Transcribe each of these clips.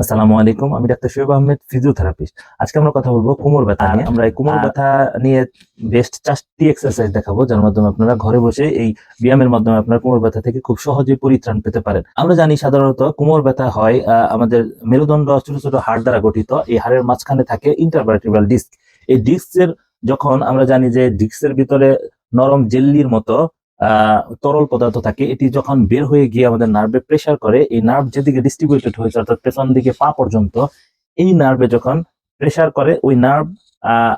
আসসালামু আলাইকুম, আমি ডাক্তার শোয়েব আহমেদ, ফিজিওথেরাপিস্ট। আজকে আমরা কথা বলবো কোমর ব্যথা নিয়ে। আমরা এই কোমর ব্যথা নিয়ে বেস্ট 4টি এক্সারসাইজ দেখাবো, যার মাধ্যমে আপনারা ঘরে বসে এই ব্যায়ামের মাধ্যমে আপনার কোমর ব্যথা থেকে খুব সহজেই পরিত্রাণ পেতে পারেন। আমরা জানি সাধারণত কোমর ব্যথা হয় আমাদের মেরুদণ্ড ছোট ছোট হাড় দ্বারা গঠিত। এই হাড়ের মাঝখানে থাকে ইন্টারভার্টিব্রাল ডিস্ক। এই ডিস্কের যখন আমরা জানি যে ডিস্কের ভিতরে নরম জেল্লির মতো তরল পদার্থ থাকে, এটি যখন বের হয়ে গিয়ে আমাদের নার্ভে প্রেসার করে, এই নার্ভ যেদিকে ডিস্ট্রিবিউটেড হয়েছে অর্থাৎ পেছন দিকে পা পর্যন্ত, এই নার্ভে যখন প্রেসার করে ওই নার্ভ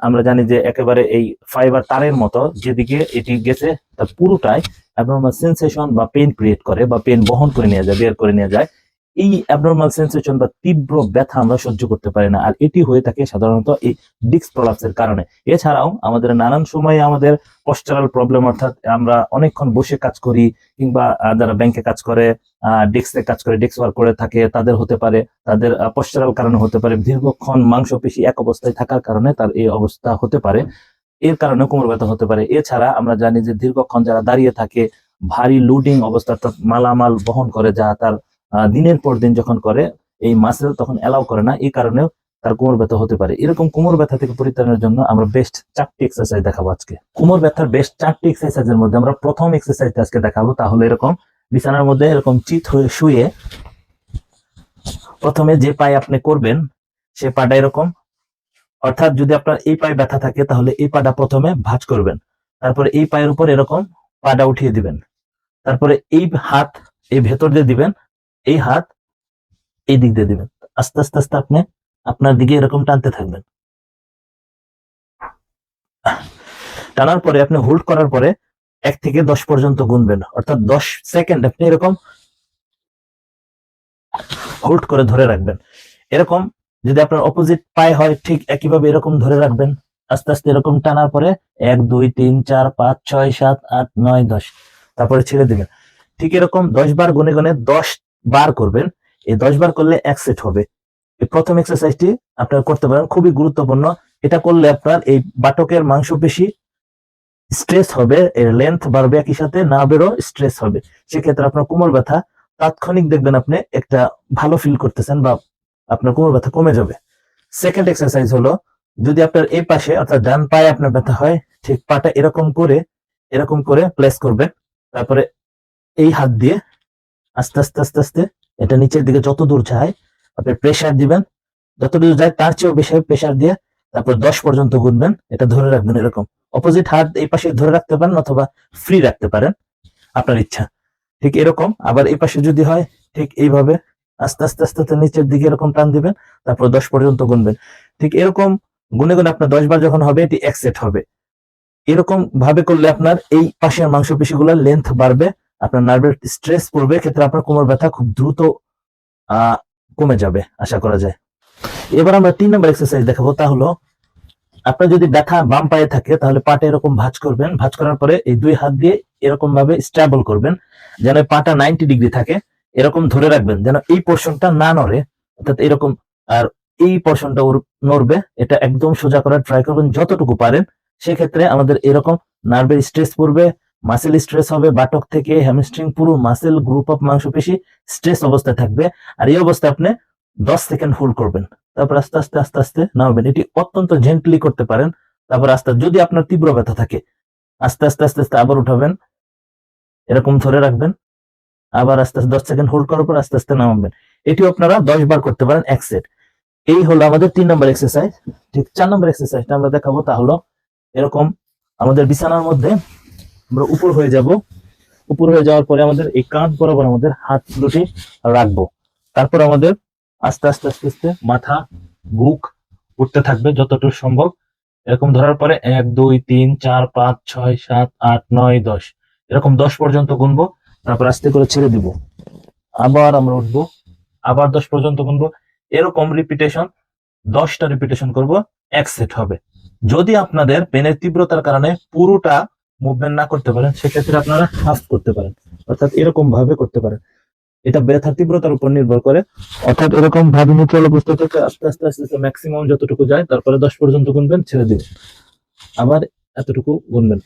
আমরা জানি যে একেবারে এই ফাইবার তারের মতো যেদিকে এটি গেছে তার পুরোটাই অ্যাবনর্মাল সেন্সেশন বা পেন ক্রিয়েট করে বা পেন বহন করে নিয়ে যায়, বের করে নিয়ে যায়। এই অ্যাবনর্মাল সেন্সেশন বা তীব্র ব্যথা আমরা সহ্য করতে পারি না, আর এটি হয়ে থাকে সাধারণত এই ডিস্ক প্রলাপসের কারণে। এছাড়াও আমাদের নানান সময়ে আমাদের পশ্চারাল প্রবলেম, অর্থাৎ আমরা অনেকক্ষণ বসে কাজ করি কিংবা যারা ব্যাংকে কাজ করে, ডেস্কে কাজ করে, ডেস্ক ওয়ার্ক করে থাকে, তাদের হতে পারে, তাদের পশ্চারাল কারণে হতে পারে, দীর্ঘক্ষণ মাংসপেশি এক অবস্থায় থাকার কারণে তার এই অবস্থা হতে পারে, এর কারণে কোমর ব্যথা হতে পারে। এছাড়া আমরা জানি যে দীর্ঘক্ষণ যারা দাঁড়িয়ে থাকে, ভারী লোডিং অবস্থা অর্থাৎ মালামাল বহন করে, যা তার দিনের পর দিন যখন করে, এই মাসেল তখন অ্যালাউ করে না, এই কারণেও তার কোমর ব্যথা হতে পারে। এরকম কোমর ব্যথা থেকে পরিত্রাণের জন্য আমরা বেস্ট 4টি এক্সারসাইজ দেখাবো আজকে। কোমর ব্যথার বেস্ট 4টি এক্সারসাইজের মধ্যে আমরা প্রথম এক্সারসাইজটা আজকে দেখাবো। তাহলে এরকম বিছানার মধ্যে এরকম চিত হয়ে শুয়ে প্রথমে যে পায়ে আপনি করবেন সে পাটা এরকম, অর্থাৎ যদি আপনার এই পায়ে ব্যথা থাকে তাহলে এই পাটা প্রথমে ভাঁজ করবেন, তারপরে এই পায়ের উপর এরকম পাটা উঠিয়ে দিবেন, তারপরে এই হাত এই ভেতর দিয়ে দিবেন, এই হাত এই দিক দিয়ে দিবেন। আস্তে আস্তে আস্তে আপনি আপনার দিকে এরকম টানতে থাকবেন। টানার পরে আপনি হোল্ড করার পরে 1 থেকে 10 পর্যন্ত গুনবেন, অর্থাৎ 10 সেকেন্ড আপনি এরকম হোল্ড করে ধরে রাখবেন। এরকম যদি আপনার অপোজিট পায়ে হয় ঠিক একইভাবে এরকম ধরে রাখবেন। আস্তে আস্তে এরকম টানার পরে 1 2 3 4 5 6 7 8 9 10, তারপরে ছেড়ে দিবেন। ঠিক এরকম 10 বার গুনে গুনে 10 বার করবেন। এই 10 বার করলে 1 সেট হবে। এই প্রথম এক্সারসাইজটি আপনারা করতে পারেন, খুবই গুরুত্বপূর্ণ। এটা করলে আপনার এই বাটকের মাংসপেশি স্ট্রেস হবে, এর লেন্থ বাড়বে, একই সাথে নার্ভেরও স্ট্রেস হবে। সেক্ষেত্রে আপনার কোমর ব্যথা তাৎক্ষণিক দেখবেন আপনি একটা ভালো ফিল করতেছেন বা আপনার কোমর ব্যথা কমে যাবে। সেকেন্ড এক্সারসাইজ হলো, যদি আপনার এই পাশে অর্থাৎ ডান পায়ে আপনার ব্যথা হয়, ঠিক পাটা এরকম করে প্লেস করবেন। তারপরে এই হাত দিয়ে আস্তে আস্তে আস্তে আস্তে এটা নিচের দিকে যত দূর যায় আপনি প্রেসার দিবেন, যত দূর যায় তার চেয়েও বেশি প্রেসার দিয়ে তারপর 10 পর্যন্ত গুনবেন। এটা ধরে রাখবেন এরকম। অপোজিট হাত এই পাশে ধরে রাখতে পারেন অথবা ফ্রি রাখতে পারেন, আপনার ইচ্ছা। ঠিক এরকম আবার এই পাশে যদি হয় ঠিক এইভাবে আস্তে আস্তে আস্তে আস্তে নিচের দিকে এরকম টান দিবেন, তারপর 10 পর্যন্ত গুনবেন। ঠিক এরকম গুনে গুনে আপনার 10 বার যখন হবে এটি 1 সেট হবে। এরকম ভাবে করলে আপনার এই পাশের মাংসপেশিগুলোর লেন্থ বাড়বে, আপনার নার্ভের স্ট্রেস পড়বে, ক্ষেত্রে আপনার কোমর ব্যথা খুব দ্রুত আহ কমে যাবে আশা করা যায়। এবার আমরা 3 নম্বর এক্সারসাইজ দেখাবো। তা হলো, আপনার যদি ব্যথা বাম পায়ে থাকে তাহলে পাটা এরকম ভাঁজ করবেন। ভাঁজ করার পরে এই 2 হাত দিয়ে এরকম ভাবে স্ট্যাবল করবেন, যেন পাটা 90 ডিগ্রি থাকে। এরকম ধরে রাখবেন যেন এই পোর্শনটা না নড়ে, অর্থাৎ এরকম। আর এই পোর্শনটা নড়বে, এটা একদম সোজা করার ট্রাই করবেন যতটুকু পারেন। সেক্ষেত্রে আমাদের এরকম নার্ভের স্ট্রেস পড়বে, মাসেল স্ট্রেস হবে, বাটক থেকে হ্যামস্ট্রিং পুরো মাসেল গ্রুপ অফ মাংসপেশি স্ট্রেস অবস্থায় থাকবে। আর এই অবস্থায় আপনি 10 সেকেন্ড হোল্ড করবেন, তারপর আস্তে আস্তে আস্তে আস্তে নামাবেন। এটি অত্যন্ত জেন্টলি করতে পারেন। তারপর আস্তে, যদি আপনার তীব্র ব্যথা থাকে আস্তে আস্তে আস্তে আস্তে আবার উঠাবেন, এরকম ধরে রাখবেন, আবার আস্তে আস্তে 10 সেকেন্ড হোল্ড করার পর আস্তে আস্তে নামাবেন। এটিও আপনারা 10 বার করতে পারেন, 1 সেট। এই হলো আমাদের 3 নম্বর এক্সারসাইজ। ঠিক 4 নম্বর এক্সারসাইজটা আমরা দেখাবো। তা হলো, এরকম আমাদের বিছানার মধ্যে আমরা উপর হয়ে যাব। উপর হয়ে যাওয়ার পরে আমাদের এই কাঁধ বরাবর আমাদের হাত দুটি রাখবো। তারপর আমাদের আস্তে আস্তে আস্তে আস্তে মাথা, বুক উঠতে থাকবে যতটুকু সম্ভব। এরকম ধরার পরে 1 2 3 4 5 6 7 8 9 10, এরকম 10 পর্যন্ত গুনবো। তারপর আস্তে করে ছেড়ে দিব, আবার আমরা উঠবো, আবার 10 পর্যন্ত গুনবো। এরকম রিপিটেশন 10টা রিপিটেশন করব, 1 সেট হবে। যদি আপনাদের পেনের তীব্রতার কারণে পুরোটা মুভমেন্ট না করতে পারেন, সেক্ষেত্রে আপনারা হাফ করতে পারেন, অর্থাৎ এরকম ভাবে করতে পারেন। এটা ব্যথার তীব্রতার উপর নির্ভর করে, অর্থাৎ এরকম ভাবে নিউট্রাল অবস্থা থেকে আস্তে আস্তে আস্তে আস্তে ম্যাক্সিমাম যতটুকু যায়, তারপরে 10 পর্যন্ত গুনবেন, ছেড়ে দিবেন, আবার এতটুকু গুনবেন।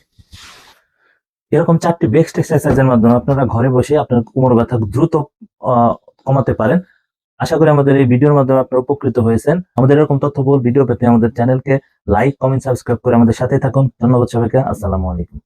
এরকম 4টি বেস্ট এক্সারসাইজের মাধ্যমে আপনারা ঘরে বসে আপনার কোমর ব্যথা দ্রুত কমাতে পারেন। আশা করি আমাদের এই ভিডিওর মাধ্যমে আপনারা উপকৃত হয়েছেন। আমাদের এরকম তথ্যবহুল ভিডিও পেতে আমাদের চ্যানেলকে লাইক, কমেন্ট, সাবস্ক্রাইব করে আমাদের সাথে থাকুন। ধন্যবাদ সবাইকে। আসসালামু আলাইকুম।